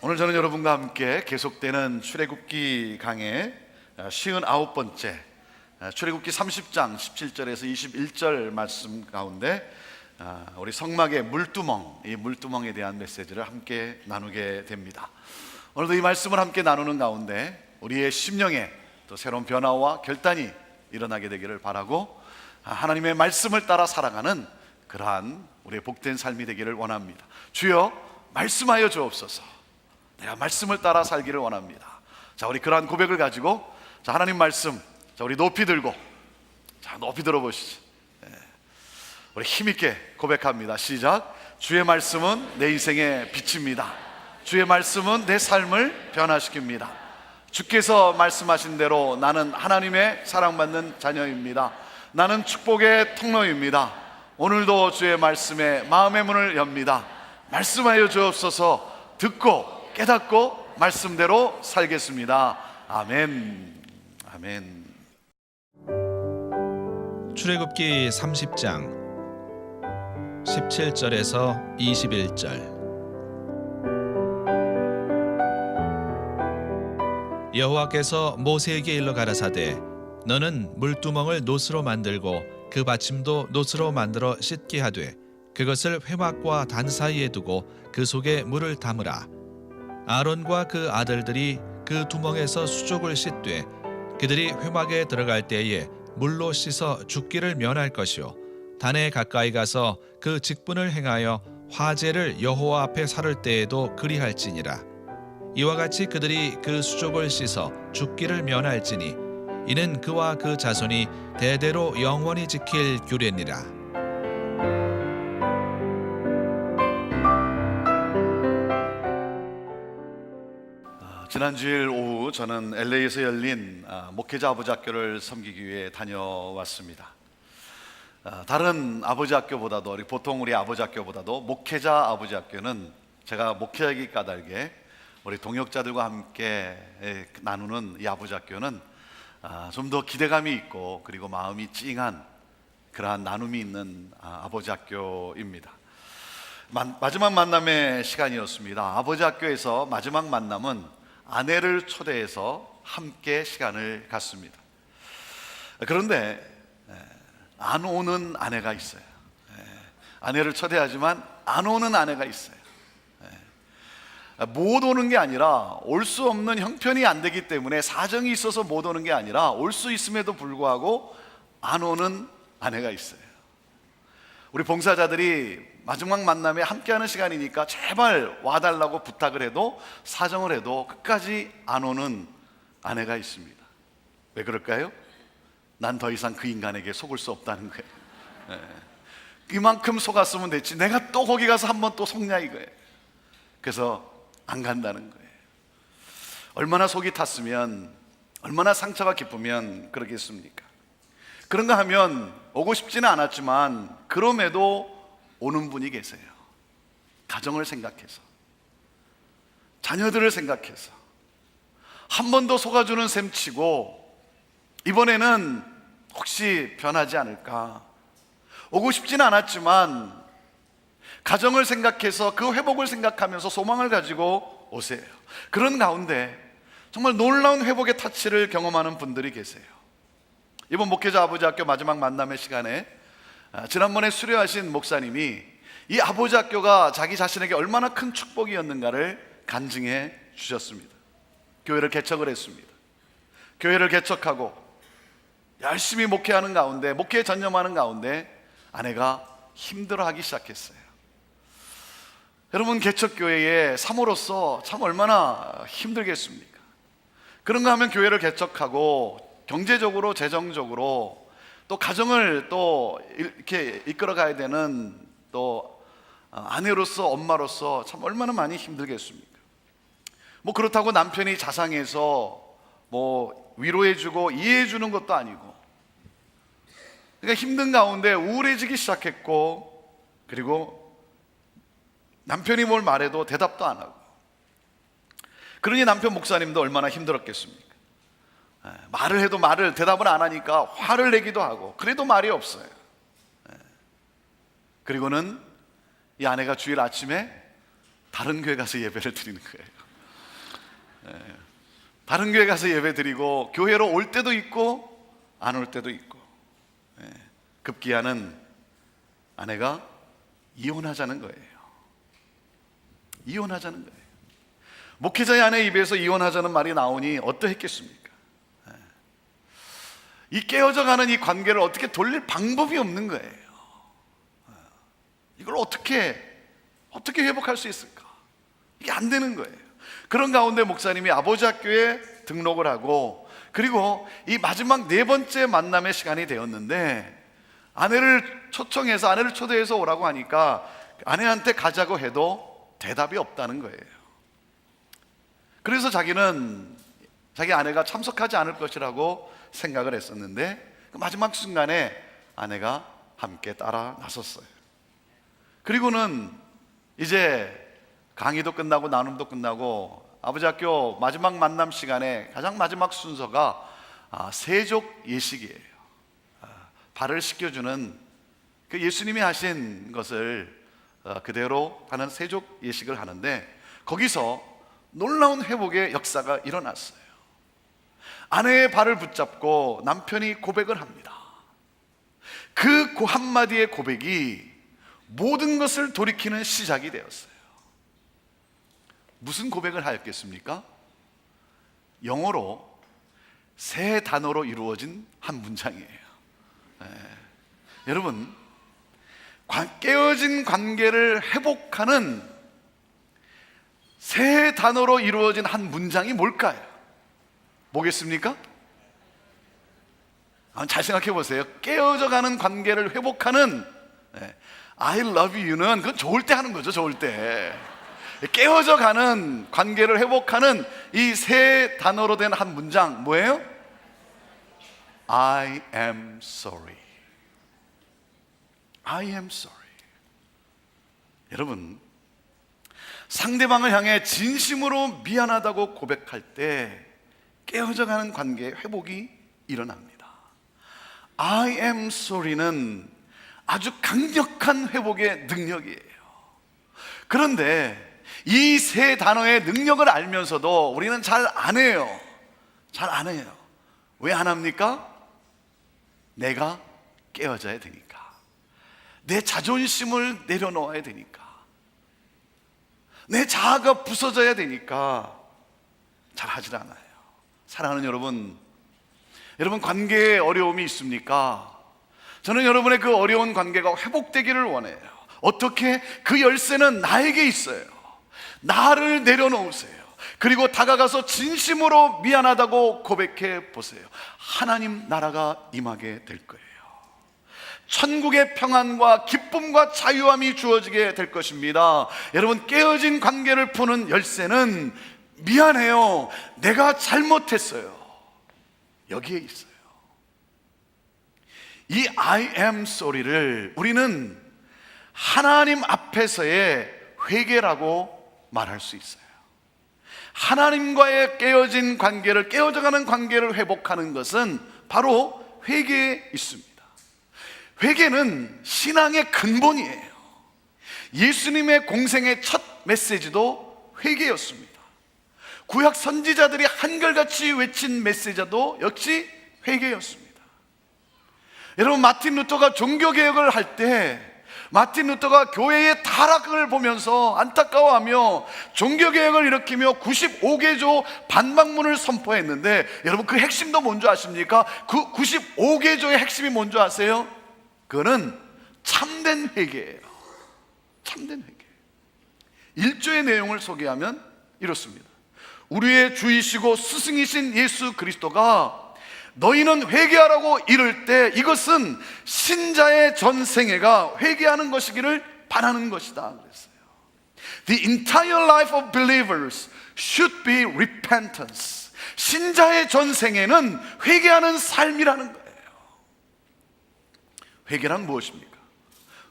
오늘 저는 여러분과 함께 계속되는 출애굽기 강의 59번째 출애굽기 30장 17절에서 21절 말씀 가운데 우리 성막의 물두멍, 이 물두멍에 대한 메시지를 함께 나누게 됩니다. 오늘도 이 말씀을 함께 나누는 가운데 우리의 심령에 또 새로운 변화와 결단이 일어나게 되기를 바라고 하나님의 말씀을 따라 살아가는 그러한 우리의 복된 삶이 되기를 원합니다. 주여 말씀하여 주옵소서. 내가 말씀을 따라 살기를 원합니다. 자, 우리 그러한 고백을 가지고 하나님 말씀, 우리 높이 들고 높이 들어보시죠. 우리 힘있게 고백합니다. 시작. 주의 말씀은 내 인생의 빛입니다. 주의 말씀은 내 삶을 변화시킵니다. 주께서 말씀하신 대로 나는 하나님의 사랑받는 자녀입니다. 나는 축복의 통로입니다. 오늘도 주의 말씀에 마음의 문을 엽니다. 말씀하여 주옵소서. 듣고 깨닫고 말씀대로 살겠습니다. 아멘. 아멘. 출애굽기 30장 17절에서 21절. 여호와께서 모세에게 일러 가라사대 너는 물두멍을 놋으로 만들고 그 받침도 놋으로 만들어 씻게 하되 그것을 회막과 단 사이에 두고 그 속에 물을 담으라. 아론과 그 아들들이 그 두멍에서 수족을 씻되 그들이 회막에 들어갈 때에 물로 씻어 죽기를 면할 것이요 단에 가까이 가서 그 직분을 행하여 화제를 여호와 앞에 살을 때에도 그리할지니라. 이와 같이 그들이 그 수족을 씻어 죽기를 면할지니 이는 그와 그 자손이 대대로 영원히 지킬 규례니라. 지난주일 오후 저는 LA에서 열린 목회자 아버지 학교를 섬기기 위해 다녀왔습니다. 다른 아버지 학교보다도 보통 우리 아버지 학교보다도 목회자 아버지 학교는 제가 목회하기 까닭에 우리 동역자들과 함께 나누는 이 아버지 학교는 좀 더 기대감이 있고 그리고 마음이 찡한 그러한 나눔이 있는 아버지 학교입니다. 마지막 만남의 시간이었습니다. 아버지 학교에서 마지막 만남은 아내를 초대해서 함께 시간을 갖습니다. 그런데 안 오는 아내가 있어요. 아내를 초대하지만 안 오는 아내가 있어요. 못 오는 게 아니라 올 수 없는 형편이 안 되기 때문에 사정이 있어서 못 오는 게 아니라 올 수 있음에도 불구하고 안 오는 아내가 있어요. 우리 봉사자들이 마지막 만남에 함께하는 시간이니까 제발 와달라고 부탁을 해도 사정을 해도 끝까지 안 오는 아내가 있습니다. 왜 그럴까요? 난 더 이상 그 인간에게 속을 수 없다는 거예요. 이만큼 속았으면 됐지 내가 또 거기 가서 한번 또 속냐 이거예요. 그래서 안 간다는 거예요. 얼마나 속이 탔으면 얼마나 상처가 깊으면 그러겠습니까? 그런가 하면 오고 싶지는 않았지만 그럼에도 오는 분이 계세요. 가정을 생각해서, 자녀들을 생각해서 한 번 더 속아주는 셈 치고 이번에는 혹시 변하지 않을까. 오고 싶지는 않았지만 가정을 생각해서 그 회복을 생각하면서 소망을 가지고 오세요. 그런 가운데 정말 놀라운 회복의 터치를 경험하는 분들이 계세요. 이번 목회자 아버지 학교 마지막 만남의 시간에 지난번에 수료하신 목사님이 이 아버지 학교가 자기 자신에게 얼마나 큰 축복이었는가를 간증해 주셨습니다. 교회를 개척을 했습니다. 교회를 개척하고 열심히 목회하는 가운데, 목회에 전념하는 가운데 아내가 힘들어하기 시작했어요. 여러분, 개척교회의 사모로서 참 얼마나 힘들겠습니까? 그런가 하면 교회를 개척하고 경제적으로, 재정적으로 또 가정을 또 이렇게 이끌어 가야 되는 또 아내로서, 엄마로서 참 얼마나 많이 힘들겠습니까? 뭐 그렇다고 남편이 자상해서 뭐 위로해주고 이해해주는 것도 아니고, 그러니까 힘든 가운데 우울해지기 시작했고, 그리고 남편이 뭘 말해도 대답도 안 하고, 그러니 남편 목사님도 얼마나 힘들었겠습니까? 말을 해도 대답을 안 하니까 화를 내기도 하고, 그래도 말이 없어요. 그리고는 이 아내가 주일 아침에 다른 교회 가서 예배를 드리는 거예요. 다른 교회 가서 예배 드리고 교회로 올 때도 있고 안 올 때도 있고, 급기야는 아내가 이혼하자는 거예요. 이혼하자는 거예요. 목회자의 아내 입에서 이혼하자는 말이 나오니 어떠했겠습니까? 이 깨어져가는 이 관계를 어떻게 돌릴 방법이 없는 거예요. 이걸 어떻게 회복할 수 있을까? 이게 안 되는 거예요. 그런 가운데 목사님이 아버지 학교에 등록을 하고, 그리고 이 마지막 4번째 만남의 시간이 되었는데 아내를 초대해서 오라고 하니까 아내한테 가자고 해도 대답이 없다는 거예요. 그래서 자기는 자기 아내가 참석하지 않을 것이라고 생각을 했었는데, 그 마지막 순간에 아내가 함께 따라 나섰어요. 그리고는 이제 강의도 끝나고 나눔도 끝나고 아버지 학교 마지막 만남 시간에 가장 마지막 순서가 세족 예식이에요. 발을 씻겨주는 그 예수님이 하신 것을 그대로 하는 세족 예식을 하는데, 거기서 놀라운 회복의 역사가 일어났어요. 아내의 발을 붙잡고 남편이 고백을 합니다. 그 한마디의 고백이 모든 것을 돌이키는 시작이 되었어요. 무슨 고백을 하였겠습니까? 영어로 3 단어로 이루어진 한 문장이에요. 여러분, 깨어진 관계를 회복하는 3 단어로 이루어진 한 문장이 뭘까요? 뭐겠습니까? 잘 생각해 보세요. 깨어져가는 관계를 회복하는 I love you는 그건 좋을 때 하는 거죠. 좋을 때. 깨어져가는 관계를 회복하는 이 3 단어로 된 한 문장 뭐예요? I am sorry. I am sorry. 여러분, 상대방을 향해 진심으로 미안하다고 고백할 때 깨어져가는 관계의 회복이 일어납니다. I am sorry는 아주 강력한 회복의 능력이에요. 그런데 이 3 단어의 능력을 알면서도 우리는 잘 안 해요. 잘 안 해요. 왜 안 합니까? 내가 깨어져야 되니까. 내 자존심을 내려놓아야 되니까. 내 자아가 부서져야 되니까 잘 하질 않아요. 사랑하는 여러분, 관계에 어려움이 있습니까? 저는 여러분의 그 어려운 관계가 회복되기를 원해요. 어떻게? 그 열쇠는 나에게 있어요. 나를 내려놓으세요. 그리고 다가가서 진심으로 미안하다고 고백해 보세요. 하나님 나라가 임하게 될 거예요. 천국의 평안과 기쁨과 자유함이 주어지게 될 것입니다. 여러분, 깨어진 관계를 푸는 열쇠는 미안해요, 내가 잘못했어요, 여기에 있어요. 이 I am sorry를 우리는 하나님 앞에서의 회개라고 말할 수 있어요. 하나님과의 깨어진 관계를, 깨어져가는 관계를 회복하는 것은 바로 회개에 있습니다. 회개는 신앙의 근본이에요. 예수님의 공생의 첫 메시지도 회개였습니다. 구약 선지자들이 한결같이 외친 메시지도 역시 회개였습니다. 여러분, 마틴 루터가 종교개혁을 할 때 마틴 루터가 교회의 타락을 보면서 안타까워하며 종교개혁을 일으키며 95개조 반박문을 선포했는데, 여러분 그 핵심도 뭔지 아십니까? 그 95개조의 핵심이 뭔지 아세요? 그거는 참된 회개예요. 참된 회개. 1조의 내용을 소개하면 이렇습니다. 우리의 주이시고 스승이신 예수 그리스도가 너희는 회개하라고 이를 때 이것은 신자의 전생애가 회개하는 것이기를 바라는 것이다 그랬어요. The entire life of believers should be repentance. 신자의 전생애는 회개하는 삶이라는 거예요. 회개란 무엇입니까?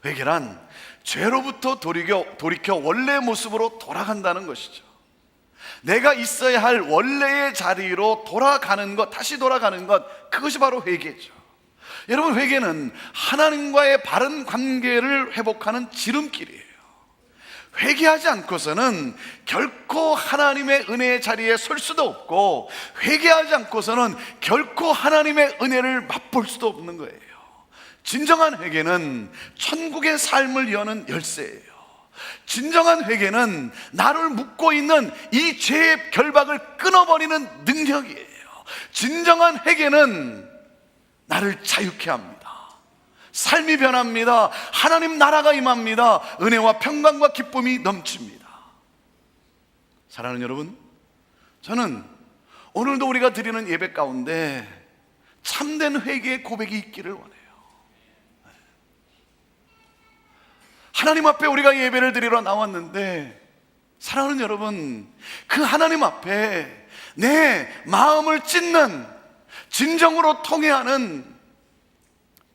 회개란 죄로부터 돌이켜 원래의 모습으로 돌아간다는 것이죠. 내가 있어야 할 원래의 자리로 돌아가는 것, 다시 돌아가는 것, 그것이 바로 회개죠. 여러분, 회개는 하나님과의 바른 관계를 회복하는 지름길이에요. 회개하지 않고서는 결코 하나님의 은혜의 자리에 설 수도 없고, 회개하지 않고서는 결코 하나님의 은혜를 맛볼 수도 없는 거예요. 진정한 회개는 천국의 삶을 여는 열쇠예요. 진정한 회개는 나를 묶고 있는 이 죄의 결박을 끊어버리는 능력이에요. 진정한 회개는 나를 자유케 합니다. 삶이 변합니다. 하나님 나라가 임합니다. 은혜와 평강과 기쁨이 넘칩니다. 사랑하는 여러분, 저는 오늘도 우리가 드리는 예배 가운데 참된 회개의 고백이 있기를 원해요. 하나님 앞에 우리가 예배를 드리러 나왔는데, 사랑하는 여러분, 그 하나님 앞에 내 마음을 찢는, 진정으로 통회하는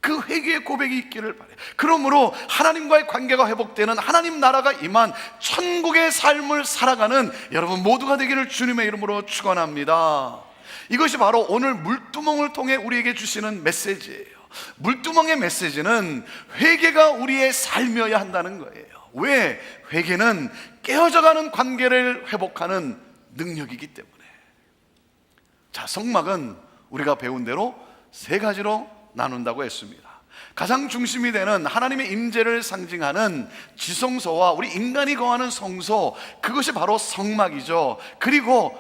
그 회개의 고백이 있기를 바라요. 그러므로 하나님과의 관계가 회복되는, 하나님 나라가 임한 천국의 삶을 살아가는 여러분 모두가 되기를 주님의 이름으로 축원합니다. 이것이 바로 오늘 물두멍을 통해 우리에게 주시는 메시지예요. 물두멍의 메시지는 회개가 우리의 삶이어야 한다는 거예요. 왜? 회개는 깨어져가는 관계를 회복하는 능력이기 때문에. 자, 성막은 우리가 배운 대로 세 가지로 나눈다고 했습니다. 가장 중심이 되는 하나님의 임재를 상징하는 지성소와 우리 인간이 거하는 성소, 그것이 바로 성막이죠. 그리고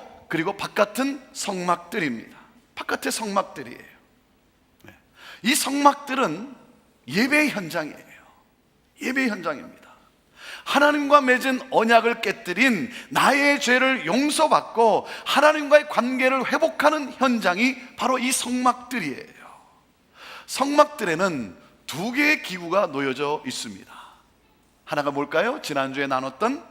바깥은 성막들입니다. 바깥의 성막들이에요. 이 성막들은 예배의 현장이에요. 예배의 현장입니다. 하나님과 맺은 언약을 깨뜨린 나의 죄를 용서받고 하나님과의 관계를 회복하는 현장이 바로 이 성막들이에요. 성막들에는 두 개의 기구가 놓여져 있습니다. 하나가 뭘까요? 지난주에 나눴던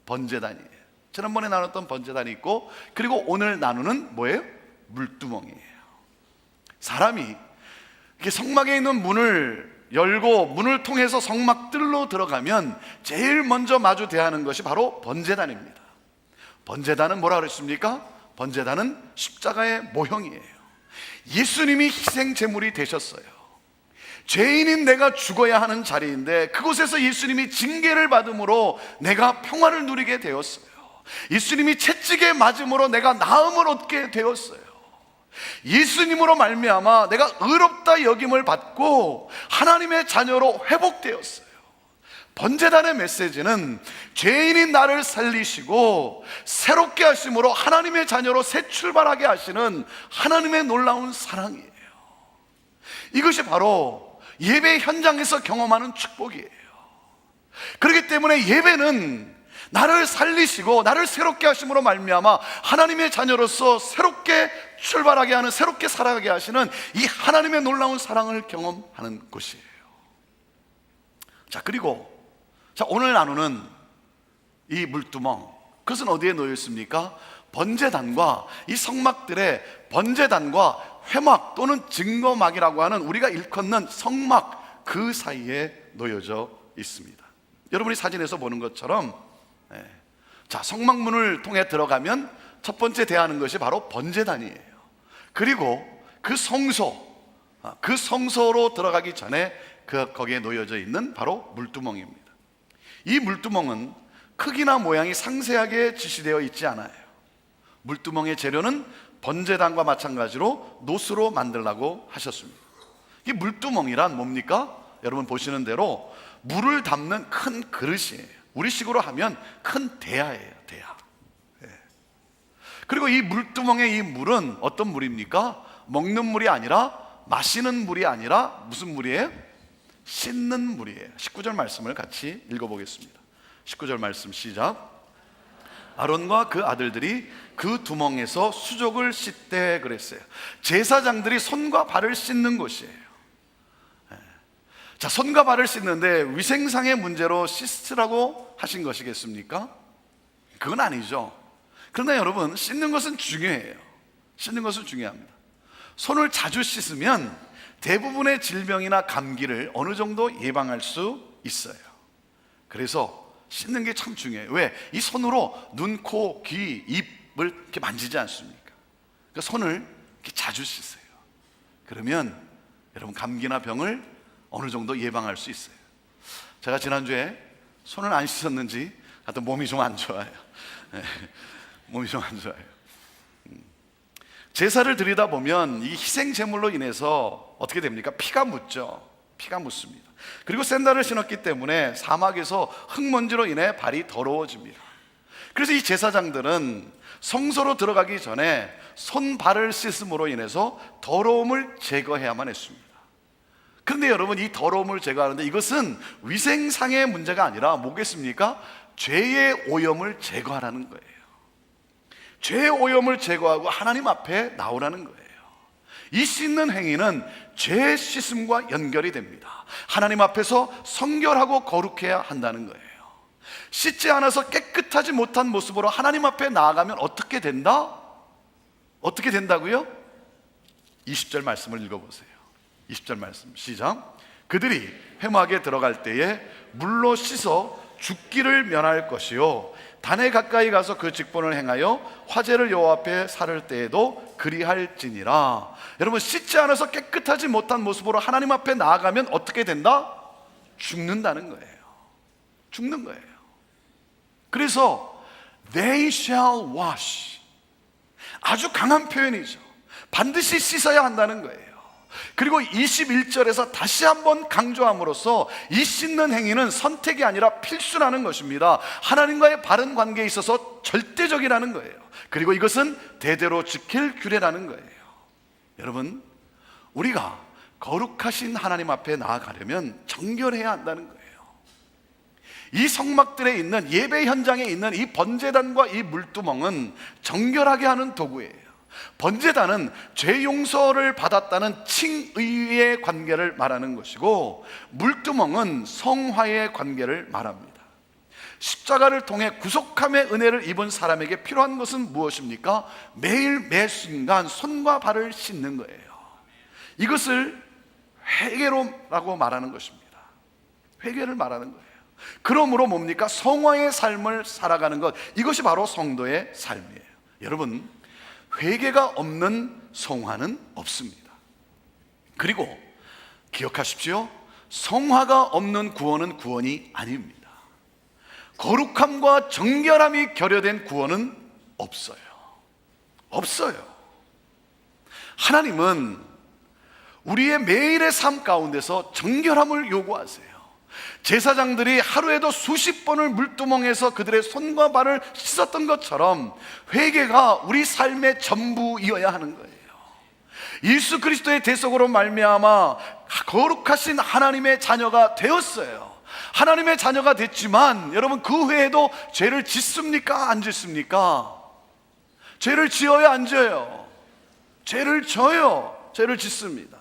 번제단이에요. 지난번에 나눴던 번제단이 있고, 그리고 오늘 나누는 뭐예요? 물두멍이에요. 사람이 이렇게 성막에 있는 문을 열고 문을 통해서 성막들로 들어가면 제일 먼저 마주 대하는 것이 바로 번제단입니다. 번제단은 뭐라 그랬습니까? 번제단은 십자가의 모형이에요. 예수님이 희생 제물이 되셨어요. 죄인인 내가 죽어야 하는 자리인데 그곳에서 예수님이 징계를 받음으로 내가 평화를 누리게 되었어요. 예수님이 채찍에 맞음으로 내가 나음을 얻게 되었어요. 예수님으로 말미암아 내가 의롭다 여김을 받고 하나님의 자녀로 회복되었어요. 번제단의 메시지는 죄인인 나를 살리시고 새롭게 하심으로 하나님의 자녀로 새 출발하게 하시는 하나님의 놀라운 사랑이에요. 이것이 바로 예배 현장에서 경험하는 축복이에요. 그렇기 때문에 예배는 나를 살리시고 나를 새롭게 하심으로 말미암아 하나님의 자녀로서 새롭게 출발하게 하는, 새롭게 살아가게 하시는 이 하나님의 놀라운 사랑을 경험하는 곳이에요. 자, 그리고 오늘 나누는 이 물두멍, 그것은 어디에 놓여 있습니까? 번제단과 이 성막들의 번제단과 회막 또는 증거막이라고 하는 우리가 일컫는 성막, 그 사이에 놓여져 있습니다. 여러분이 사진에서 보는 것처럼, 자, 성막문을 통해 들어가면 첫 번째 대하는 것이 바로 번제단이에요. 그리고 그 성소로 들어가기 전에 거기에 놓여져 있는 바로 물두멍입니다. 이 물두멍은 크기나 모양이 상세하게 지시되어 있지 않아요. 물두멍의 재료는 번제단과 마찬가지로 노스로 만들라고 하셨습니다. 이 물두멍이란 뭡니까? 여러분 보시는 대로 물을 담는 큰 그릇이에요. 우리식으로 하면 큰 대야예요. 대야. 그리고 이 물두멍의 이 물은 어떤 물입니까? 먹는 물이 아니라, 마시는 물이 아니라 무슨 물이에요? 씻는 물이에요. 19절 말씀을 같이 읽어보겠습니다. 19절 말씀 시작. 아론과 그 아들들이 그 두멍에서 수족을 씻되 그랬어요. 제사장들이 손과 발을 씻는 곳이에요. 자, 손과 발을 씻는데 위생상의 문제로 씻으라고 하신 것이겠습니까? 그건 아니죠. 그러나 여러분, 씻는 것은 중요해요. 씻는 것은 중요합니다. 손을 자주 씻으면 대부분의 질병이나 감기를 어느 정도 예방할 수 있어요. 그래서 씻는 게 참 중요해요. 왜? 이 손으로 눈, 코, 귀, 입을 이렇게 만지지 않습니까? 그러니까 손을 이렇게 자주 씻어요. 그러면 여러분 감기나 병을 어느 정도 예방할 수 있어요. 제가 지난주에 손을 안 씻었는지 하여튼 몸이 좀 안 좋아요. 몸이 좀 안 좋아요. 제사를 드리다 보면 이 희생 제물로 인해서 어떻게 됩니까? 피가 묻죠. 피가 묻습니다. 그리고 샌들을 신었기 때문에 사막에서 흙먼지로 인해 발이 더러워집니다. 그래서 이 제사장들은 성소로 들어가기 전에 손발을 씻음으로 인해서 더러움을 제거해야만 했습니다. 그런데 여러분, 이 더러움을 제거하는데 이것은 위생상의 문제가 아니라 뭐겠습니까? 죄의 오염을 제거하라는 거예요. 죄의 오염을 제거하고 하나님 앞에 나오라는 거예요. 이 씻는 행위는 죄 씻음과 연결이 됩니다. 하나님 앞에서 성결하고 거룩해야 한다는 거예요. 씻지 않아서 깨끗하지 못한 모습으로 하나님 앞에 나아가면 어떻게 된다? 어떻게 된다고요? 20절 말씀을 읽어보세요. 20절 말씀 시작. 그들이 회막에 들어갈 때에 물로 씻어 죽기를 면할 것이요 단에 가까이 가서 그 직분을 행하여 화제를 여호와 앞에 살을 때에도 그리할지니라. 여러분, 씻지 않아서 깨끗하지 못한 모습으로 하나님 앞에 나아가면 어떻게 된다? 죽는다는 거예요. 죽는 거예요. 그래서 they shall wash, 아주 강한 표현이죠. 반드시 씻어야 한다는 거예요. 그리고 21절에서 다시 한번 강조함으로써 이 씻는 행위는 선택이 아니라 필수라는 것입니다. 하나님과의 바른 관계에 있어서 절대적이라는 거예요. 그리고 이것은 대대로 지킬 규례라는 거예요. 여러분, 우리가 거룩하신 하나님 앞에 나아가려면 정결해야 한다는 거예요. 이 성막들에 있는 예배 현장에 있는 이 번제단과 이 물두멍은 정결하게 하는 도구예요. 번제단은 죄 용서를 받았다는 칭의의 관계를 말하는 것이고, 물두멍은 성화의 관계를 말합니다. 십자가를 통해 구속함의 은혜를 입은 사람에게 필요한 것은 무엇입니까? 매일 매 순간 손과 발을 씻는 거예요. 이것을 회개로라고 말하는 것입니다. 회개를 말하는 거예요. 그러므로 뭡니까? 성화의 삶을 살아가는 것, 이것이 바로 성도의 삶이에요. 여러분, 회개가 없는 성화는 없습니다. 그리고 기억하십시오. 성화가 없는 구원은 구원이 아닙니다. 거룩함과 정결함이 결여된 구원은 없어요. 없어요. 하나님은 우리의 매일의 삶 가운데서 정결함을 요구하세요. 제사장들이 하루에도 수십 번을 물두멍에서 그들의 손과 발을 씻었던 것처럼 회개가 우리 삶의 전부이어야 하는 거예요. 예수 그리스도의 대속으로 말미암아 거룩하신 하나님의 자녀가 되었어요. 하나님의 자녀가 됐지만 여러분, 그 후에도 죄를 짓습니까? 안 짓습니까? 죄를 지어요? 안 지어요? 죄를 져요. 죄를 짓습니다.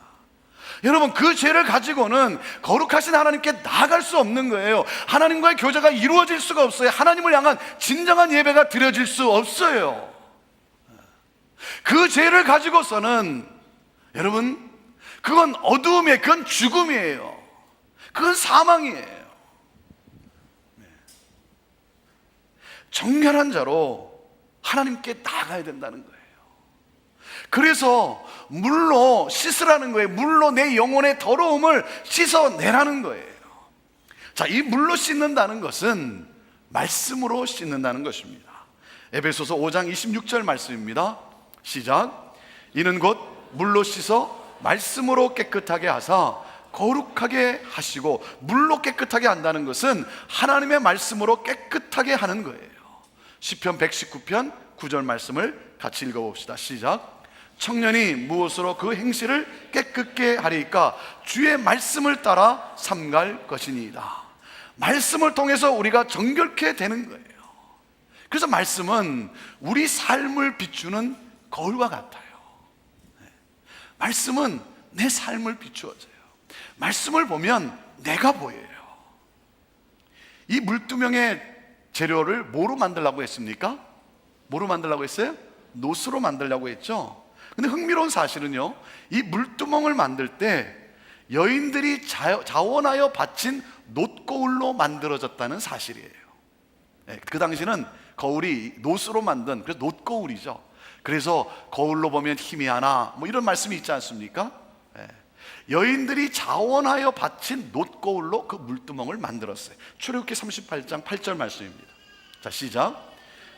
여러분, 그 죄를 가지고는 거룩하신 하나님께 나아갈 수 없는 거예요. 하나님과의 교제가 이루어질 수가 없어요. 하나님을 향한 진정한 예배가 드려질 수 없어요. 그 죄를 가지고서는 여러분, 그건 어두움이에요. 그건 죽음이에요. 그건 사망이에요. 정결한 자로 하나님께 나아가야 된다는 거예요. 그래서 물로 씻으라는 거예요. 물로 내 영혼의 더러움을 씻어내라는 거예요. 자, 이 물로 씻는다는 것은 말씀으로 씻는다는 것입니다. 에베소서 5장 26절 말씀입니다. 시작. 이는 곧 물로 씻어 말씀으로 깨끗하게 하사 거룩하게 하시고, 물로 깨끗하게 한다는 것은 하나님의 말씀으로 깨끗하게 하는 거예요. 시편 119편 9절 말씀을 같이 읽어봅시다. 시작. 청년이 무엇으로 그 행실을 깨끗게 하리까? 주의 말씀을 따라 삼갈 것이니이다. 말씀을 통해서 우리가 정결케 되는 거예요. 그래서 말씀은 우리 삶을 비추는 거울과 같아요. 말씀은 내 삶을 비추어줘요. 말씀을 보면 내가 보여요. 이 물두멍의 재료를 뭐로 만들려고 했습니까? 뭐로 만들려고 했어요? 노스로 만들려고 했죠. 근데 흥미로운 사실은요, 이 물두멍을 만들 때 여인들이 자원하여 바친 놋거울로 만들어졌다는 사실이에요. 그 당시는 거울이 노스로 만든, 그래서 놋거울이죠. 그래서 거울로 보면 희미하나 뭐 이런 말씀이 있지 않습니까? 여인들이 자원하여 바친 놋거울로 그 물두멍을 만들었어요. 출애굽기 38장 8절 말씀입니다. 자, 시작.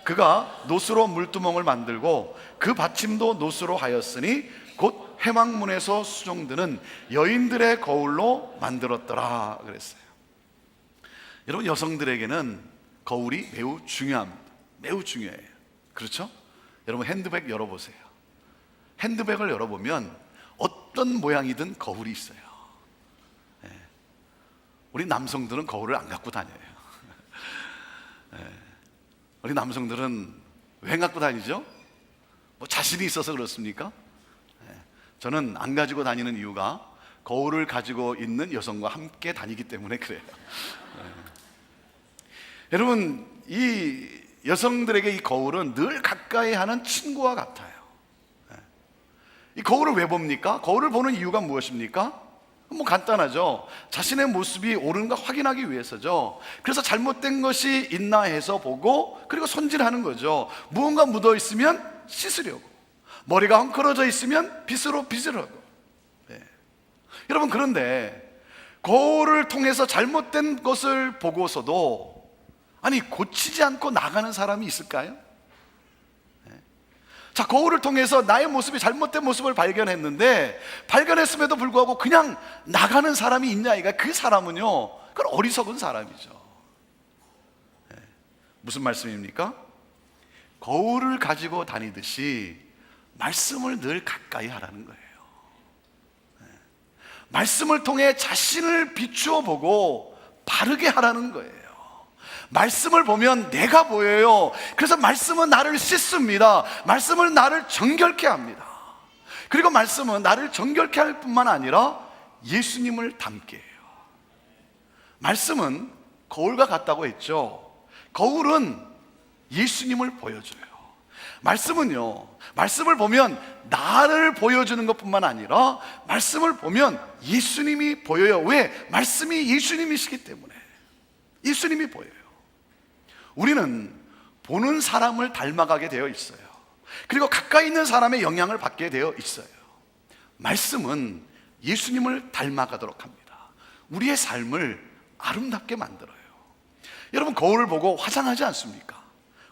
그가 놋으로 물두멍을 만들고 그 받침도 놋으로 하였으니 곧 회막문에서 수종드는 여인들의 거울로 만들었더라 그랬어요. 여러분, 여성들에게는 거울이 매우 중요합니다. 매우 중요해요. 그렇죠? 여러분, 핸드백 열어보세요. 핸드백을 열어보면 어떤 모양이든 거울이 있어요. 우리 남성들은 거울을 안 갖고 다녀요. 우리 남성들은 왜 갖고 다니죠? 뭐 자신이 있어서 그렇습니까? 저는 안 가지고 다니는 이유가 거울을 가지고 있는 여성과 함께 다니기 때문에 그래요. 여러분, 이 여성들에게 이 거울은 늘 가까이 하는 친구와 같아요. 이 거울을 왜 봅니까? 거울을 보는 이유가 무엇입니까? 뭐 간단하죠. 자신의 모습이 옳은가 확인하기 위해서죠. 그래서 잘못된 것이 있나 해서 보고, 그리고 손질하는 거죠. 무언가 묻어 있으면 씻으려고, 머리가 헝클어져 있으면 빗으로 빗으려고. 여러분, 그런데 거울을 통해서 잘못된 것을 보고서도 고치지 않고 나가는 사람이 있을까요? 자, 거울을 통해서 나의 모습이 잘못된 모습을 발견했음에도 불구하고 그냥 나가는 사람이 있냐, 이가 그 사람은요, 그건 어리석은 사람이죠. 무슨 말씀입니까? 거울을 가지고 다니듯이 말씀을 늘 가까이 하라는 거예요. 말씀을 통해 자신을 비추어 보고 바르게 하라는 거예요. 말씀을 보면 내가 보여요. 그래서 말씀은 나를 씻습니다. 말씀은 나를 정결케 합니다. 그리고 말씀은 나를 정결케 할 뿐만 아니라 예수님을 닮게 해요. 말씀은 거울과 같다고 했죠. 거울은 예수님을 보여줘요. 말씀은요, 말씀을 보면 나를 보여주는 것뿐만 아니라 말씀을 보면 예수님이 보여요. 왜? 말씀이 예수님이시기 때문에. 예수님이 보여요. 우리는 보는 사람을 닮아가게 되어 있어요. 그리고 가까이 있는 사람의 영향을 받게 되어 있어요. 말씀은 예수님을 닮아가도록 합니다. 우리의 삶을 아름답게 만들어요. 여러분, 거울을 보고 화장하지 않습니까?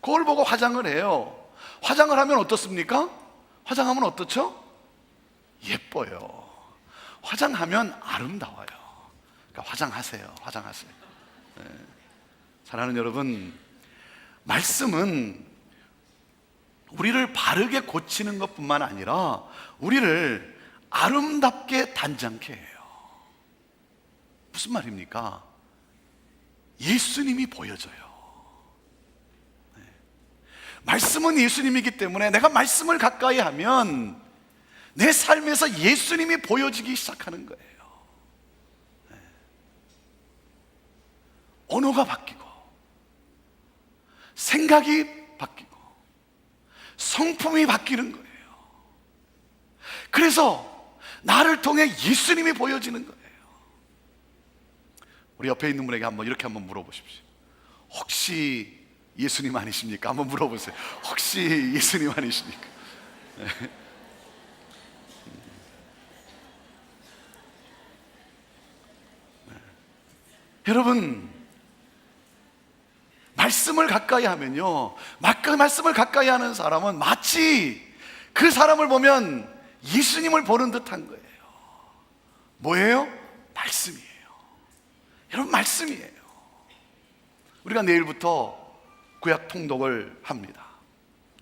거울 보고 화장을 해요. 화장을 하면 어떻습니까? 화장하면 어떻죠? 예뻐요. 화장하면 아름다워요. 그러니까 화장하세요. 화장하세요. 사랑하는 여러분, 말씀은 우리를 바르게 고치는 것뿐만 아니라 우리를 아름답게 단장케 해요. 무슨 말입니까? 예수님이 보여져요. 말씀은 예수님이기 때문에 내가 말씀을 가까이 하면 내 삶에서 예수님이 보여지기 시작하는 거예요. 언어가 바뀌고, 생각이 바뀌고, 성품이 바뀌는 거예요. 그래서 나를 통해 예수님이 보여지는 거예요. 우리 옆에 있는 분에게 이렇게 한번 물어보십시오. 혹시 예수님 아니십니까? 한번 물어보세요. 혹시 예수님 아니십니까? 여러분, 말씀을 가까이 하면요, 말씀을 가까이 하는 사람은 마치 그 사람을 보면 예수님을 보는 듯한 거예요. 뭐예요? 말씀이에요. 여러분, 말씀이에요. 우리가 내일부터 구약 통독을 합니다.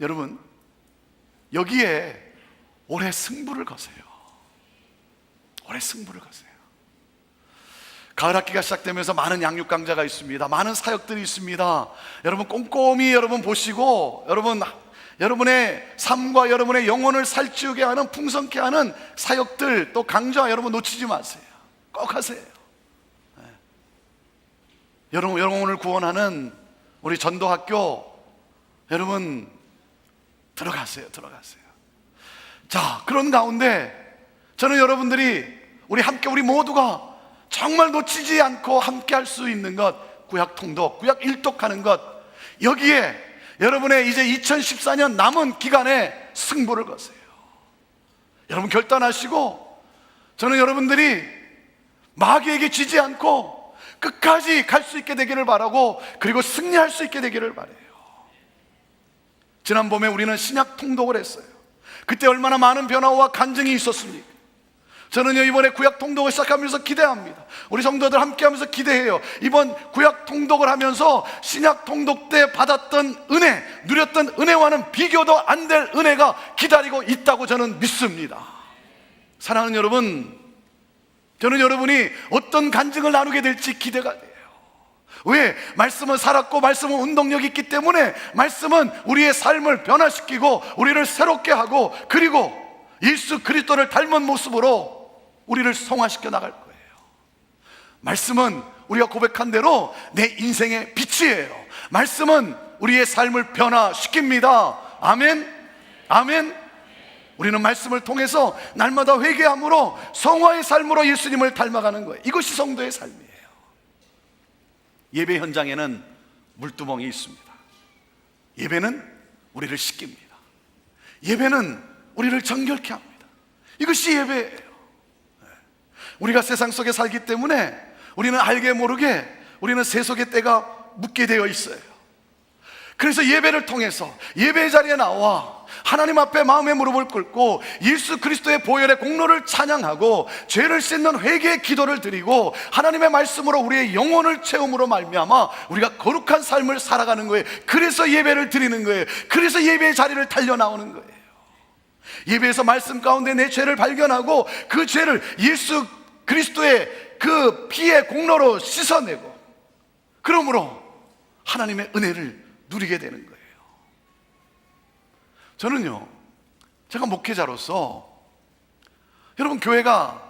여러분, 여기에 올해 승부를 거세요. 올해 승부를 거세요. 가을 학기가 시작되면서 많은 양육 강좌가 있습니다. 많은 사역들이 있습니다. 여러분, 꼼꼼히 여러분 보시고, 여러분의 삶과 여러분의 영혼을 살찌우게 하는, 풍성케 하는 사역들, 또 강좌 여러분 놓치지 마세요. 꼭 하세요. 여러분, 영혼을 구원하는 우리 전도학교 여러분 들어가세요. 자, 그런 가운데 저는 여러분들이 우리 모두가 정말 놓치지 않고 함께 할 수 있는 것, 구약 통독, 구약 일독하는 것, 여기에 여러분의 이제 2014년 남은 기간에 승부를 거세요. 여러분, 결단하시고, 저는 여러분들이 마귀에게 지지 않고 끝까지 갈 수 있게 되기를 바라고, 그리고 승리할 수 있게 되기를 바라요. 지난 봄에 우리는 신약 통독을 했어요. 그때 얼마나 많은 변화와 간증이 있었습니까? 저는요, 이번에 구약 통독을 시작하면서 기대합니다. 우리 성도들 함께 하면서 기대해요. 이번 구약 통독을 하면서 신약 통독 때 받았던 은혜, 누렸던 은혜와는 비교도 안 될 은혜가 기다리고 있다고 저는 믿습니다. 사랑하는 여러분, 저는 여러분이 어떤 간증을 나누게 될지 기대가 돼요. 왜? 말씀은 살았고 말씀은 운동력이 있기 때문에 말씀은 우리의 삶을 변화시키고 우리를 새롭게 하고, 그리고 예수 그리스도를 닮은 모습으로 우리를 성화시켜 나갈 거예요. 말씀은 우리가 고백한 대로 내 인생의 빛이에요. 말씀은 우리의 삶을 변화시킵니다. 아멘, 아멘. 우리는 말씀을 통해서 날마다 회개함으로 성화의 삶으로 예수님을 닮아가는 거예요. 이것이 성도의 삶이에요. 예배 현장에는 물두멍이 있습니다. 예배는 우리를 씻깁니다. 예배는 우리를 정결케 합니다. 이것이 예배예요. 우리가 세상 속에 살기 때문에 우리는 알게 모르게 우리는 세속의 때가 묻게 되어 있어요. 그래서 예배를 통해서 예배의 자리에 나와 하나님 앞에 마음의 무릎을 꿇고 예수 그리스도의 보혈의 공로를 찬양하고 죄를 씻는 회개의 기도를 드리고 하나님의 말씀으로 우리의 영혼을 채움으로 말미암아 우리가 거룩한 삶을 살아가는 거예요. 그래서 예배를 드리는 거예요. 그래서 예배의 자리를 달려나오는 거예요. 예배에서 말씀 가운데 내 죄를 발견하고 그 죄를 예수 그리스도의 그 피의 공로로 씻어내고, 그러므로 하나님의 은혜를 누리게 되는 거예요. 저는요, 제가 목회자로서 여러분, 교회가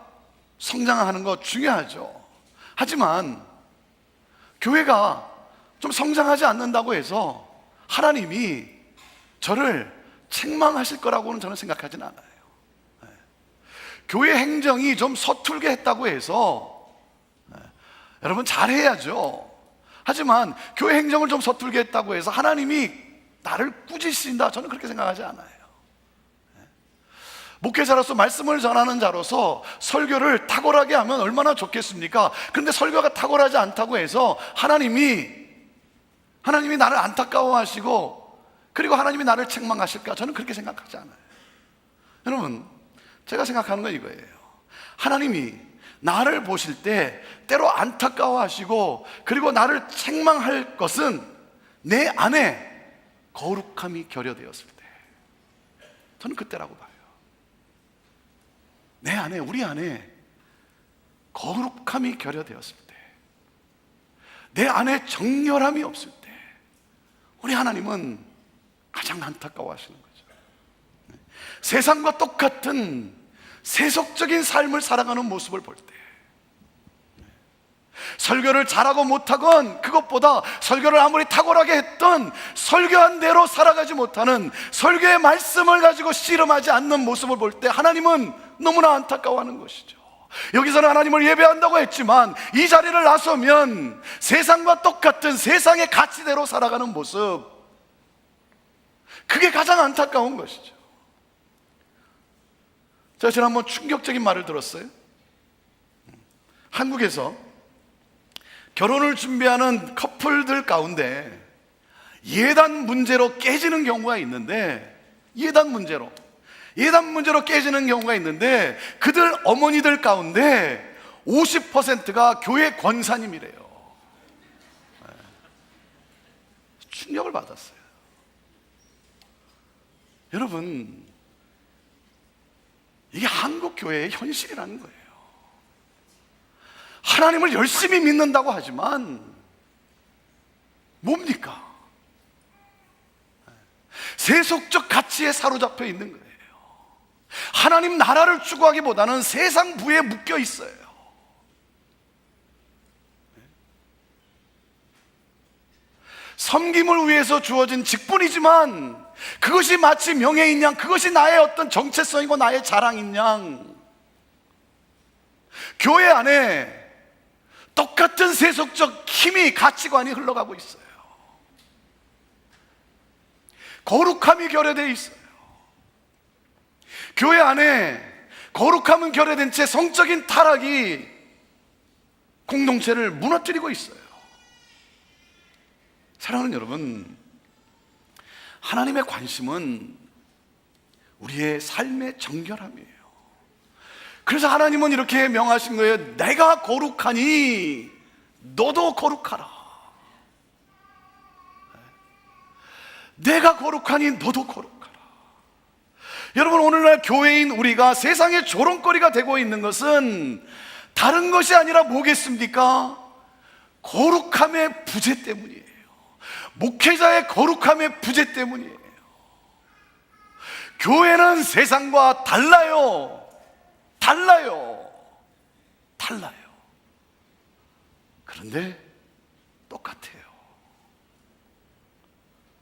성장하는 거 중요하죠. 하지만 교회가 좀 성장하지 않는다고 해서 하나님이 저를 책망하실 거라고는 저는 생각하진 않아요. 교회 행정이 좀 서툴게 했다고 해서 여러분 잘해야죠. 하지만 교회 행정을 좀 서툴게 했다고 해서 하나님이 나를 꾸짖으신다, 저는 그렇게 생각하지 않아요. 목회자로서 말씀을 전하는 자로서 설교를 탁월하게 하면 얼마나 좋겠습니까? 그런데 설교가 탁월하지 않다고 해서 하나님이 나를 안타까워하시고 그리고 하나님이 나를 책망하실까? 저는 그렇게 생각하지 않아요. 여러분, 제가 생각하는 건 이거예요. 하나님이 나를 보실 때 때로 안타까워하시고 그리고 나를 책망할 것은 내 안에 거룩함이 결여되었을 때, 저는 그때라고 봐요. 내 안에, 우리 안에 거룩함이 결여되었을 때, 내 안에 정결함이 없을 때 우리 하나님은 가장 안타까워하시는 거죠. 세상과 똑같은 세속적인 삶을 살아가는 모습을 볼 때, 설교를 잘하고 못하건 그것보다 설교를 아무리 탁월하게 했던 설교한 대로 살아가지 못하는, 설교의 말씀을 가지고 씨름하지 않는 모습을 볼 때 하나님은 너무나 안타까워하는 것이죠. 여기서는 하나님을 예배한다고 했지만 이 자리를 나서면 세상과 똑같은 세상의 가치대로 살아가는 모습, 그게 가장 안타까운 것이죠. 제가 지난번 충격적인 말을 들었어요. 한국에서 결혼을 준비하는 커플들 가운데 예단 문제로 깨지는 경우가 있는데, 예단 문제로 깨지는 경우가 있는데 그들 어머니들 가운데 50%가 교회 권사님이래요. 충격을 받았어요. 여러분, 이게 한국 교회의 현실이라는 거예요. 하나님을 열심히 믿는다고 하지만 뭡니까? 세속적 가치에 사로잡혀 있는 거예요. 하나님 나라를 추구하기보다는 세상 부에 묶여 있어요. 섬김을 위해서 주어진 직분이지만 그것이 마치 명예인 양, 그것이 나의 어떤 정체성이고 나의 자랑인 양, 교회 안에 똑같은 세속적 힘이, 가치관이 흘러가고 있어요. 거룩함이 결여되어 있어요. 교회 안에 거룩함은 결여된 채 성적인 타락이 공동체를 무너뜨리고 있어요. 사랑하는 여러분, 하나님의 관심은 우리의 삶의 정결함이에요. 그래서 하나님은 이렇게 명하신 거예요. 내가 거룩하니 너도 거룩하라. 내가 거룩하니 너도 거룩하라. 여러분, 오늘날 교회인 우리가 세상의 조롱거리가 되고 있는 것은 다른 것이 아니라 뭐겠습니까? 거룩함의 부재 때문이에요. 목회자의 거룩함의 부재 때문이에요. 교회는 세상과 달라요. 그런데 똑같아요.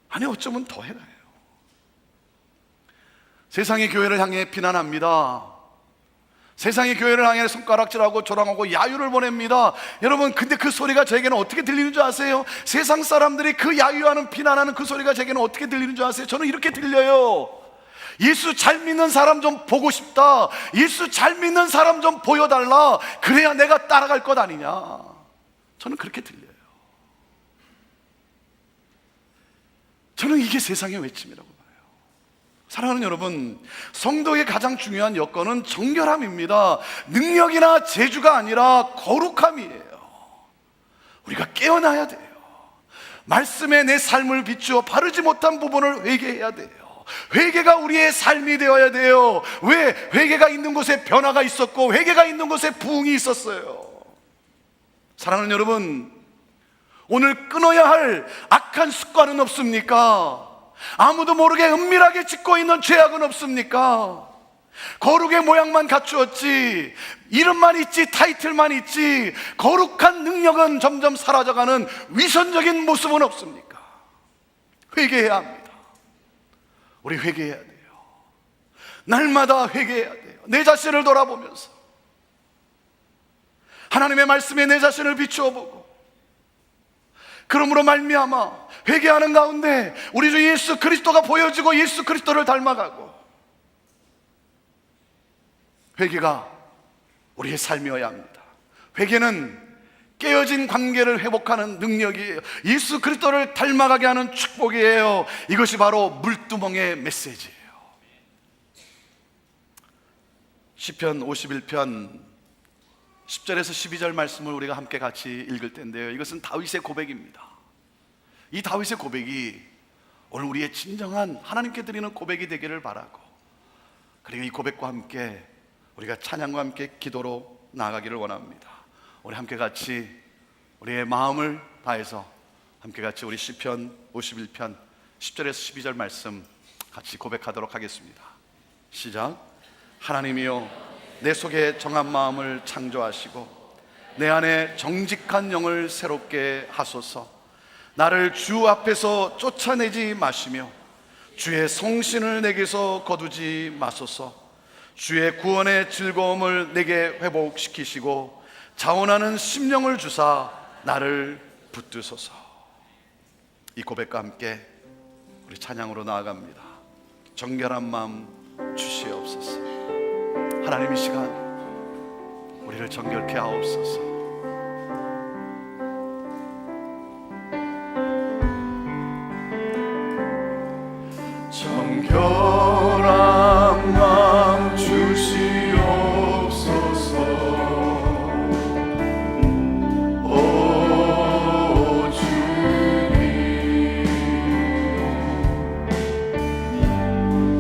아니, 어쩌면 더 해요. 세상이 교회를 향해 비난합니다. 세상이 교회를 향해 손가락질하고 조롱하고 야유를 보냅니다. 여러분, 근데 그 소리가 저에게는 어떻게 들리는 줄 아세요? 세상 사람들이 그 야유하는 비난하는 그 소리가 저에게는 어떻게 들리는 줄 아세요? 저는 이렇게 들려요. 예수 잘 믿는 사람 좀 보고 싶다. 예수 잘 믿는 사람 좀 보여달라. 그래야 내가 따라갈 것 아니냐. 저는 그렇게 들려요. 저는 이게 세상의 외침이라고 봐요. 사랑하는 여러분, 성도의 가장 중요한 여건은 정결함입니다. 능력이나 재주가 아니라 거룩함이에요. 우리가 깨어나야 돼요. 말씀에 내 삶을 비추어 바르지 못한 부분을 회개해야 돼요. 회개가 우리의 삶이 되어야 돼요. 왜? 회개가 있는 곳에 변화가 있었고, 회개가 있는 곳에 부흥이 있었어요. 사랑하는 여러분, 오늘 끊어야 할 악한 습관은 없습니까? 아무도 모르게 은밀하게 짓고 있는 죄악은 없습니까? 거룩의 모양만 갖추었지, 이름만 있지, 타이틀만 있지, 거룩한 능력은 점점 사라져가는 위선적인 모습은 없습니까? 회개해야 합니다. 우리 회개해야 돼요. 날마다 회개해야 돼요. 내 자신을 돌아보면서 하나님의 말씀에 내 자신을 비추어 보고, 그러므로 말미암아 회개하는 가운데 우리 주 예수 그리스도가 보여지고 예수 그리스도를 닮아가고, 회개가 우리의 삶이어야 합니다. 회개는 깨어진 관계를 회복하는 능력이에요. 예수 그리스도를 닮아가게 하는 축복이에요. 이것이 바로 물두멍의 메시지예요. 시편 51편 10절에서 12절 말씀을 우리가 함께 같이 읽을 텐데요, 이것은 다윗의 고백입니다. 이 다윗의 고백이 오늘 우리의 진정한 하나님께 드리는 고백이 되기를 바라고, 그리고 이 고백과 함께 우리가 찬양과 함께 기도로 나아가기를 원합니다. 우리 함께 같이 우리의 마음을 다해서 함께 같이 우리 시편 51편 10절에서 12절 말씀 같이 고백하도록 하겠습니다. 시작. 하나님이여, 내 속에 정한 마음을 창조하시고 내 안에 정직한 영을 새롭게 하소서. 나를 주 앞에서 쫓아내지 마시며 주의 성신을 내게서 거두지 마소서. 주의 구원의 즐거움을 내게 회복시키시고 자원하는 심령을 주사 나를 붙드소서. 이 고백과 함께 우리 찬양으로 나아갑니다. 정결한 마음 주시옵소서. 하나님, 이 시간 우리를 정결케 하옵소서. 정결한 마음 주시옵소서. 오 주님,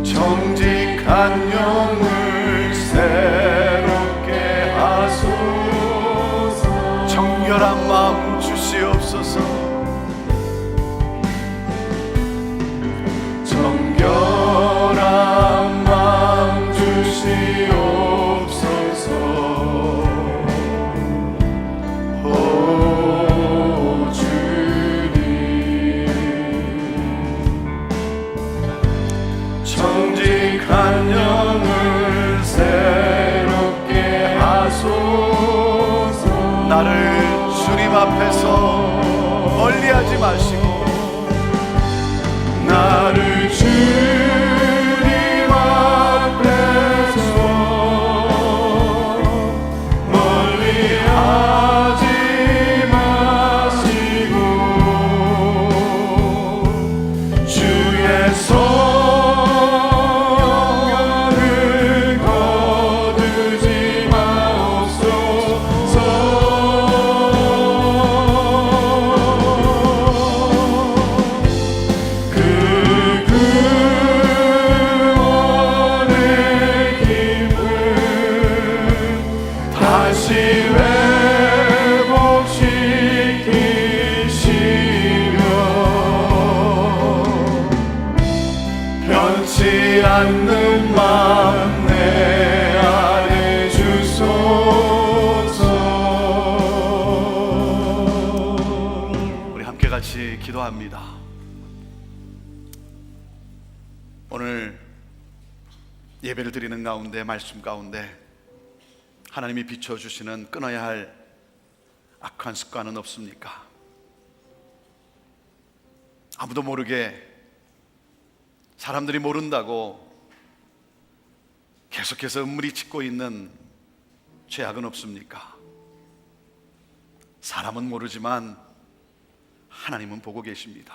정직한 영을 새롭게 하소서. 정결한 마음 주시옵소서. 정결한 마음 주시옵소서. 오 주님, 정직한 영을 새롭게 하소서. 나를 주님 앞에서 멀리하지 마시고, 나를 주님 앞에서 멀리하지 변치 않는 맘 내 안에 주소서. 우리 함께 같이 기도합니다. 오늘 예배를 드리는 가운데, 말씀 가운데 하나님이 비춰주시는 끊어야 할 악한 습관은 없습니까? 아무도 모르게, 사람들이 모른다고 계속해서 음물이 짓고 있는 죄악은 없습니까? 사람은 모르지만 하나님은 보고 계십니다.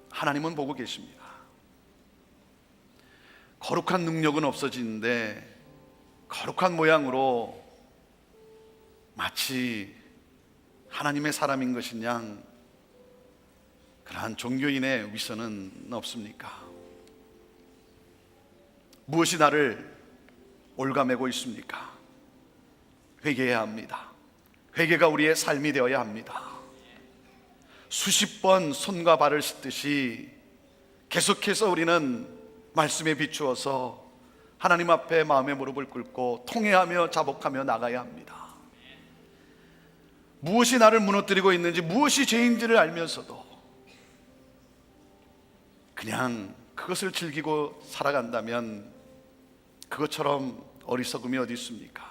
하나님은 보고 계십니다. 거룩한 능력은 없어지는데 거룩한 모양으로 마치 하나님의 사람인 것인 양 그러한 종교인의 위선은 없습니까? 무엇이 나를 올가매고 있습니까? 회개해야 합니다. 회개가 우리의 삶이 되어야 합니다. 수십 번 손과 발을 씻듯이 계속해서 우리는 말씀에 비추어서 하나님 앞에 마음의 무릎을 꿇고 통회하며 자복하며 나가야 합니다. 무엇이 나를 무너뜨리고 있는지, 무엇이 죄인지를 알면서도 그냥 그것을 즐기고 살아간다면 그것처럼 어리석음이 어디 있습니까?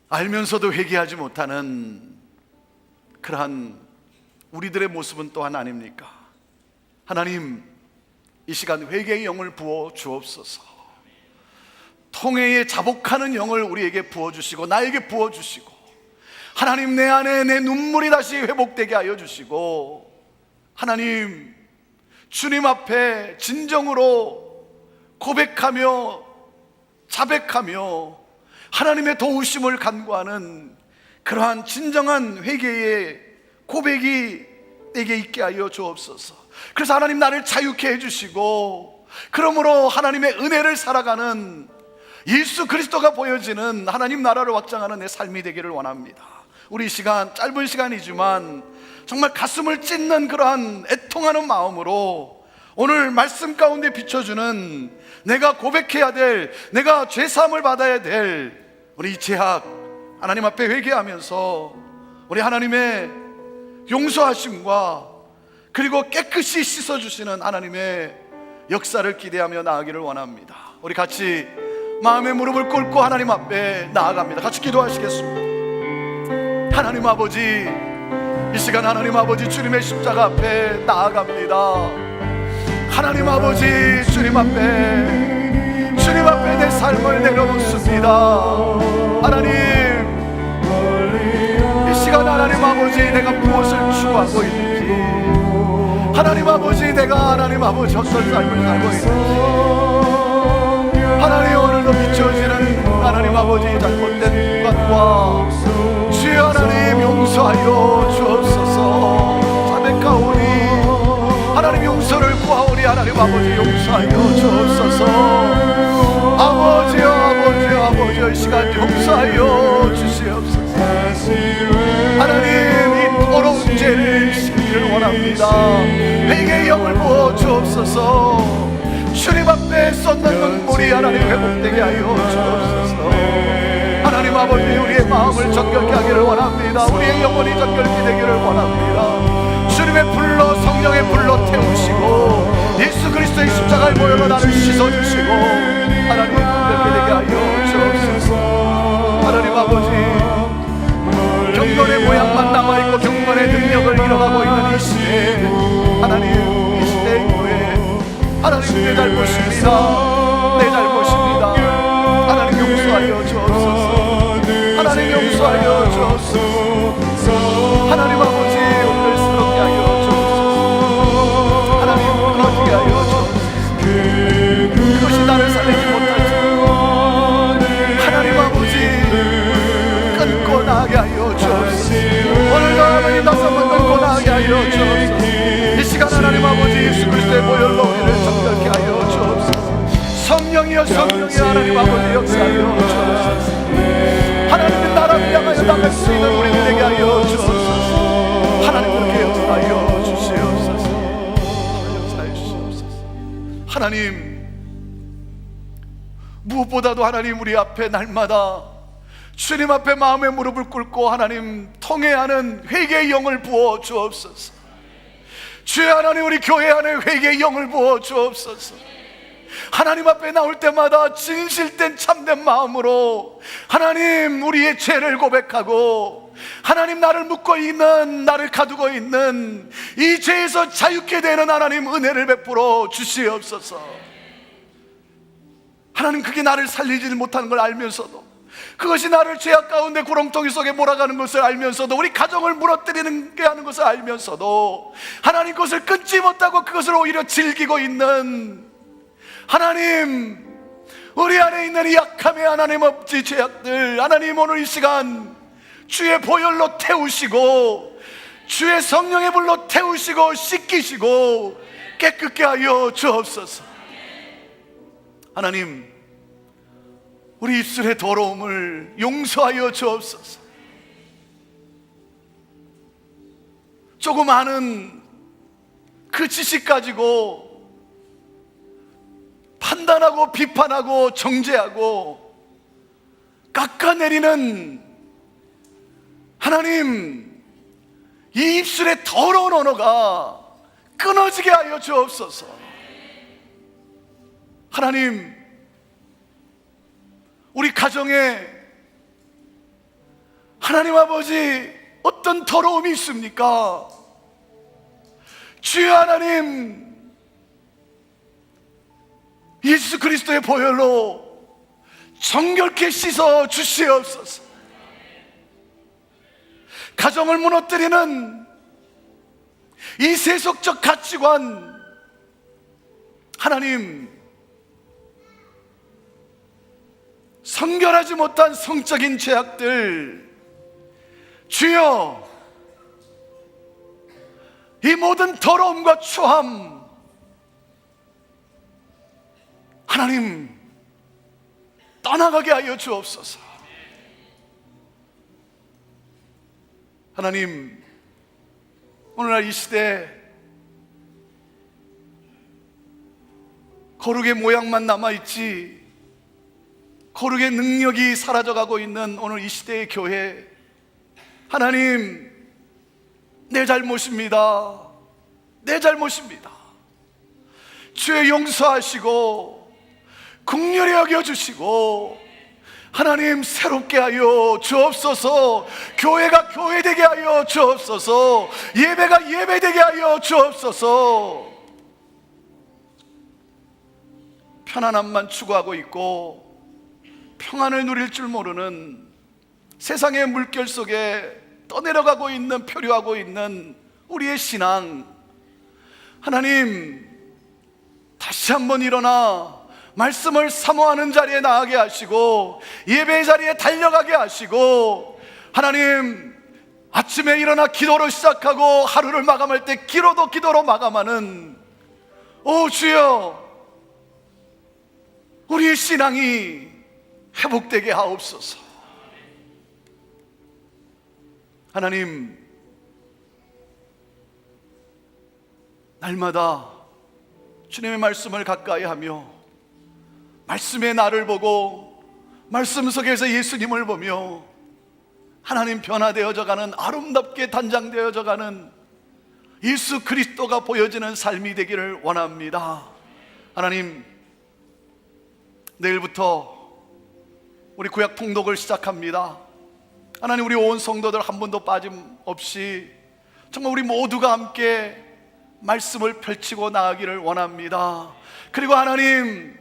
알면서도 회개하지 못하는 그러한 우리들의 모습은 또한 아닙니까? 하나님, 이 시간 회개의 영을 부어 주옵소서. 통회에 자복하는 영을 우리에게 부어주시고 나에게 부어주시고, 하나님 내 안에 내 눈물이 다시 회복되게 하여 주시고, 하나님 주님 앞에 진정으로 고백하며 자백하며 하나님의 도우심을 간구하는 그러한 진정한 회개의 고백이 내게 있게 하여 주옵소서. 그래서 하나님 나를 자유케 해주시고, 그러므로 하나님의 은혜를 살아가는 예수 그리스도가 보여지는 하나님 나라를 확장하는 내 삶이 되기를 원합니다. 우리 시간, 짧은 시간이지만 정말 가슴을 찢는 그러한 애통하는 마음으로 오늘 말씀 가운데 비춰주는 내가 고백해야 될, 내가 죄사함을 받아야 될 우리 이 죄악 하나님 앞에 회개하면서 우리 하나님의 용서하심과 그리고 깨끗이 씻어주시는 하나님의 역사를 기대하며 나아가기를 원합니다. 우리 같이 마음의 무릎을 꿇고 하나님 앞에 나아갑니다. 같이 기도하시겠습니다. 하나님 아버지, 이 시간 하나님 아버지 주님의 십자가 앞에 나아갑니다. 하나님 아버지 주님 앞에 내 삶을 내려놓습니다. 하나님, 이 시간 하나님 아버지 내가 무엇을 추구하고 있는지, 하나님 아버지 내가 하나님 아버지 어떤 삶을 살고 있는지, 하나님 오늘도 비춰지는 하나님 아버지 잘못된 것과 주여 하나님 용서하여 주옵소서. 자백하오니 하나님 용서를 구하오니 하나님 아버지 용서하여 주옵소서. 아버지여 아버지여 아버지여 이 시간 용서하여 주시옵소서. 하나님 이 더러운 죄를 씻기를 원합니다. 회개의 영을 부어 주옵소서. 주님 앞에 쏟는 눈물이 하나님 회복되게 하여 주옵소서. 하나님 아버지 우리의 마음을 정결케 하기를 원합니다. 우리의 영혼이 정결케 되기를 원합니다. 주님의 불로, 성령의 불로 태우시고 예수 그리스도의 십자가의 모여로 나를 씻어주시고 하나님 정결케 되게 하여 주옵소서. 하나님 아버지 경건의 모양만 남아있고 경건의 능력을 잃어가고 있는 이 시대에, 하나님 이 시대의 교회 하나님 내 잘못입니다. 내 잘못입니다. 하나님 용서하여 주옵소서. 하나님 용서하여 주옵소서. 하나님 아버지 온결스럽게 하여 주옵소서. 하나님 끊어지게 하여 주옵소서. 그것이 나를 살리지 못하지 하나님 아버지 끊고 나게 하여 주옵소서. 오늘도 하나님 다시 한번 끊고 나게 하여 주옵소서. 이 시간 하나님 아버지 예수 그리스도의 보혈로 우리를 정결케 하여 주옵소서. 성령이여 성령이 하나님 아버지 역사하여 주옵소서. 하나님의 나라를 향하여 나갈 수 있는 우리들에게 하여 주옵소서. 하나님 그렇게 역사하여 주시옵소서. 하나님, 무엇보다도 하나님, 우리 앞에 날마다 주님 앞에 마음의 무릎을 꿇고 하나님 통회하는 회개의 영을 부어 주옵소서. 주여 하나님, 우리 교회 안에 회개의 영을 부어 주옵소서. 하나님 앞에 나올 때마다 진실된 참된 마음으로 하나님, 우리의 죄를 고백하고 하나님, 나를 묶고 있는, 나를 가두고 있는 이 죄에서 자유케 되는 하나님 은혜를 베풀어 주시옵소서. 하나님, 그게 나를 살리지 못하는 걸 알면서도, 그것이 나를 죄악 가운데 구렁텅이 속에 몰아가는 것을 알면서도, 우리 가정을 무너뜨리는 게 하는 것을 알면서도 하나님, 그것을 끊지 못하고 그것을 오히려 즐기고 있는 하나님, 우리 안에 있는 이 약함의 하나님 없지 죄악들, 하나님 오늘 이 시간 주의 보혈로 태우시고 주의 성령의 불로 태우시고 씻기시고 깨끗게 하여 주옵소서. 하나님, 우리 입술의 더러움을 용서하여 주옵소서. 조금 아는 그 지식 가지고 판단하고 비판하고 정죄하고 깎아내리는 하나님, 이 입술의 더러운 언어가 끊어지게 하여 주옵소서. 하나님, 우리 가정에 하나님 아버지 어떤 더러움이 있습니까? 주여 하나님, 예수 그리스도의 보혈로 정결케 씻어 주시옵소서. 가정을 무너뜨리는 이 세속적 가치관, 하나님, 성결하지 못한 성적인 죄악들, 주여, 이 모든 더러움과 추함, 하나님 떠나가게 하여 주옵소서. 하나님, 오늘날 이 시대 거룩의 모양만 남아있지 거룩의 능력이 사라져가고 있는 오늘 이 시대의 교회, 하나님, 내 잘못입니다. 내 잘못입니다. 주의 용서하시고 긍휼히 여겨주시고 하나님, 새롭게 하여 주옵소서. 교회가 교회되게 하여 주옵소서. 예배가 예배되게 하여 주옵소서. 편안함만 추구하고 있고 평안을 누릴 줄 모르는 세상의 물결 속에 떠내려가고 있는, 표류하고 있는 우리의 신앙, 하나님, 다시 한번 일어나 말씀을 사모하는 자리에 나가게 하시고 예배의 자리에 달려가게 하시고, 하나님, 아침에 일어나 기도로 시작하고 하루를 마감할 때 기도로 마감하는, 오 주여, 우리의 신앙이 회복되게 하옵소서. 하나님, 날마다 주님의 말씀을 가까이 하며 말씀의 나를 보고 말씀 속에서 예수님을 보며 하나님, 변화되어져 가는, 아름답게 단장되어져 가는 예수 그리스도가 보여지는 삶이 되기를 원합니다. 하나님, 내일부터 우리 구약 통독을 시작합니다. 하나님, 우리 온 성도들 한 분도 빠짐없이 정말 우리 모두가 함께 말씀을 펼치고 나가기를 원합니다. 그리고 하나님,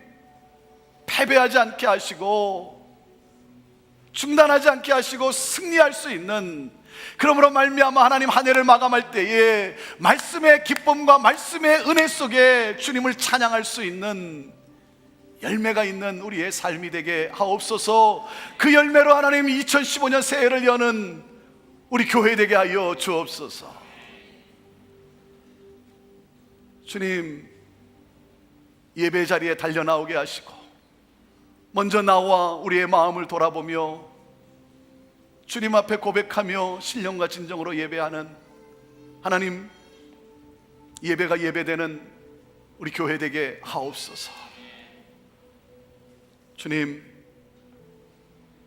패배하지 않게 하시고 중단하지 않게 하시고 승리할 수 있는, 그러므로 말미암아 하나님, 한 해를 마감할 때에 말씀의 기쁨과 말씀의 은혜 속에 주님을 찬양할 수 있는 열매가 있는 우리의 삶이 되게 하옵소서. 그 열매로 하나님, 2015년 새해를 여는 우리 교회 되게 하여 주옵소서. 주님, 예배 자리에 달려나오게 하시고 먼저 나와 우리의 마음을 돌아보며 주님 앞에 고백하며 신령과 진정으로 예배하는, 하나님, 예배가 예배되는 우리 교회 되게 하옵소서. 주님,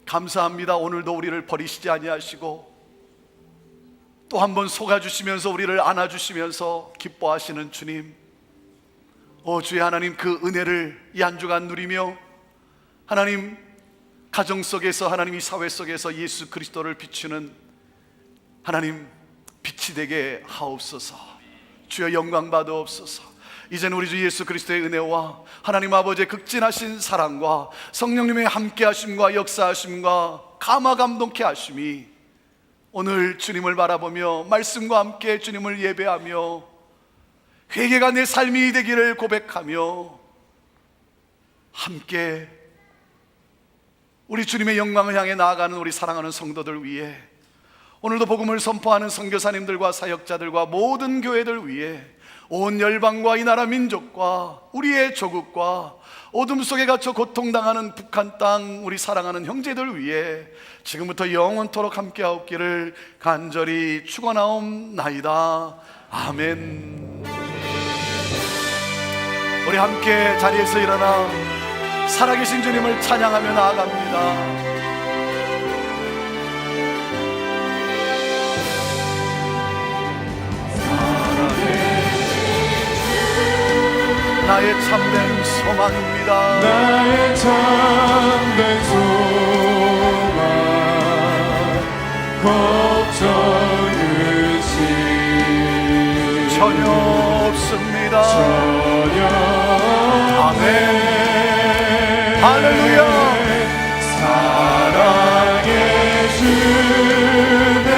감사합니다. 오늘도 우리를 버리시지 아니하시고 또 한 번 속아주시면서 우리를 안아주시면서 기뻐하시는 주님, 주의 하나님, 그 은혜를 이 한 주간 누리며 하나님, 가정 속에서, 하나님, 이 사회 속에서 예수 그리스도를 비추는 하나님 빛이 되게 하옵소서. 주여 영광 받으옵소서. 이제는 우리 주 예수 그리스도의 은혜와 하나님 아버지의 극진하신 사랑과 성령님의 함께하심과 역사하심과 감화 감동케 하심이 오늘 주님을 바라보며 말씀과 함께 주님을 예배하며 회개가 내 삶이 되기를 고백하며 함께 우리 주님의 영광을 향해 나아가는 우리 사랑하는 성도들 위해, 오늘도 복음을 선포하는 선교사님들과 사역자들과 모든 교회들 위해, 온 열방과 이 나라 민족과 우리의 조국과 어둠 속에 갇혀 고통당하는 북한 땅 우리 사랑하는 형제들 위해 지금부터 영원토록 함께하옵기를 간절히 축원하옵나이다. 아멘. 우리 함께 자리에서 일어나 살아계신 주님을 찬양하며 나아갑니다. 나의 참된 소망입니다. 나의 참된 소망, 걱정 의심 전혀 없습니다. 전혀. 아멘. 할렐루야. 사랑의 주내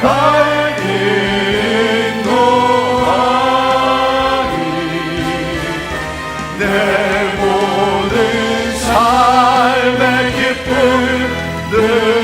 날 인도하니 내 모든 삶의 기쁨 늘